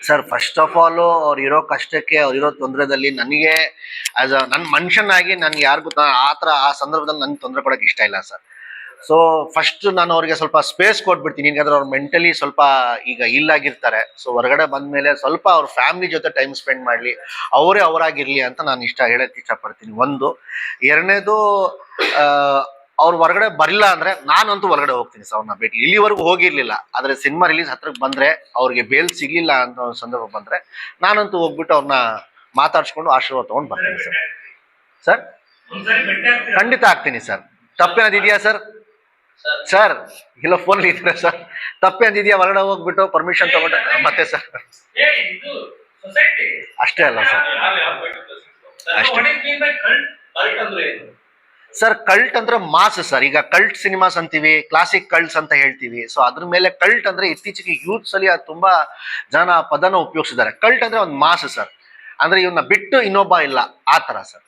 Sir first of all ಅವ್ರು ಇರೋ ಕಷ್ಟಕ್ಕೆ ಅವ್ರು ಇರೋ ತೊಂದರೆದಲ್ಲಿ ನನಗೆ ಆಸ್ ಅ ನನ್ನ ಮನುಷ್ಯನಾಗಿ ನನ್ಗೆ ಯಾರಿಗೂ ಆ ಸಂದರ್ಭದಲ್ಲಿ ನನ್ಗೆ ತೊಂದರೆ ಕೊಡಕ್ಕೆ ಇಷ್ಟ ಇಲ್ಲ ಸರ್. ಸೊ ಫಸ್ಟ್ ನಾನು ಅವ್ರಿಗೆ ಸ್ವಲ್ಪ ಸ್ಪೇಸ್ ಕೊಟ್ಬಿಡ್ತೀನಿ. ಯಾಕಂದ್ರೆ ಅವ್ರು ಮೆಂಟಲಿ ಸ್ವಲ್ಪ ಈಗ ಇಲ್ಲಾಗಿರ್ತಾರೆ. ಸೊ ಹೊರಗಡೆ ಬಂದ್ಮೇಲೆ ಸ್ವಲ್ಪ ಅವ್ರ ಫ್ಯಾಮಿಲಿ ಜೊತೆ ಟೈಮ್ ಸ್ಪೆಂಡ್ ಮಾಡ್ಲಿ, ಅವರೇ ಅವರಾಗಿರ್ಲಿ ಅಂತ ನಾನು ಹೇಳಕ್ ಇಷ್ಟಪಡ್ತೀನಿ. ಒಂದು. ಎರಡನೇದು, ಅವ್ರು ಹೊರಗಡೆ ಬರಲಿಲ್ಲ ಅಂದ್ರೆ ನಾನಂತೂ ಹೊರಗಡೆ ಹೋಗ್ತೀನಿ ಸರ್ ಅವ್ರನ್ನ ಭೇಟಿ. ಇಲ್ಲಿವರೆಗೂ ಹೋಗಿರ್ಲಿಲ್ಲ, ಆದ್ರೆ ಸಿನಿಮಾ ರಿಲೀಸ್ ಹತ್ರಕ್ಕೆ ಬಂದ್ರೆ ಅವ್ರಿಗೆ ಬೇಲ್ ಸಿಗ್ಲಿಲ್ಲ ಅಂತ ಸಂದರ್ಭ ಬಂದ್ರೆ ನಾನಂತೂ ಹೋಗ್ಬಿಟ್ಟು ಅವ್ರನ್ನ ಮಾತಾಡ್ಸ್ಕೊಂಡು ಆಶೀರ್ವಾದ ತಗೊಂಡು ಬರ್ತೀನಿ ಸರ್. ಸರ್ ಖಂಡಿತ ಆಗ್ತೀನಿ ಸರ್. ತಪ್ಪೇನದಿದೆಯಾ ಸರ್? ಸರ್ ಇಲ್ಲ ಫೋನ್ ಇದ್ರೆ ಸರ್ ತಪ್ಪೇನಿದೆಯಾ? ಹೊರಗಡೆ ಹೋಗ್ಬಿಟ್ಟು ಪರ್ಮಿಷನ್ ತಗೊಂಡು ಮತ್ತೆ ಸರ್ ಅಷ್ಟೇ ಅಲ್ಲ ಸರ್, ಅಷ್ಟೇ ಸರ್. ಕಲ್ಟ್ ಅಂದ್ರೆ ಮಾಸ್ ಸರ್. ಈಗ ಕಲ್ಟ್ ಸಿನಿಮಾಸ್ ಅಂತೀವಿ, ಕ್ಲಾಸಿಕ್ ಕಲ್ಟ್ಸ್ ಅಂತ ಹೇಳ್ತೀವಿ. ಸೊ ಅದ್ರ ಮೇಲೆ ಕಲ್ಟ್ ಅಂದ್ರೆ ಇತ್ತೀಚೆಗೆ ಯೂತ್ಸ್ ಅಲ್ಲಿ ಅದು ತುಂಬಾ ಜನ ಪದನ ಉಪಯೋಗಿಸಿದ್ದಾರೆ. ಕಲ್ಟ್ ಅಂದ್ರೆ ಒಂದು ಮಾಸ್ ಸರ್. ಅಂದ್ರೆ ಇವನ್ನ ಬಿಟ್ಟು ಇನ್ನೊಬ್ಬ ಇಲ್ಲ, ಆ ತರ ಸರ್.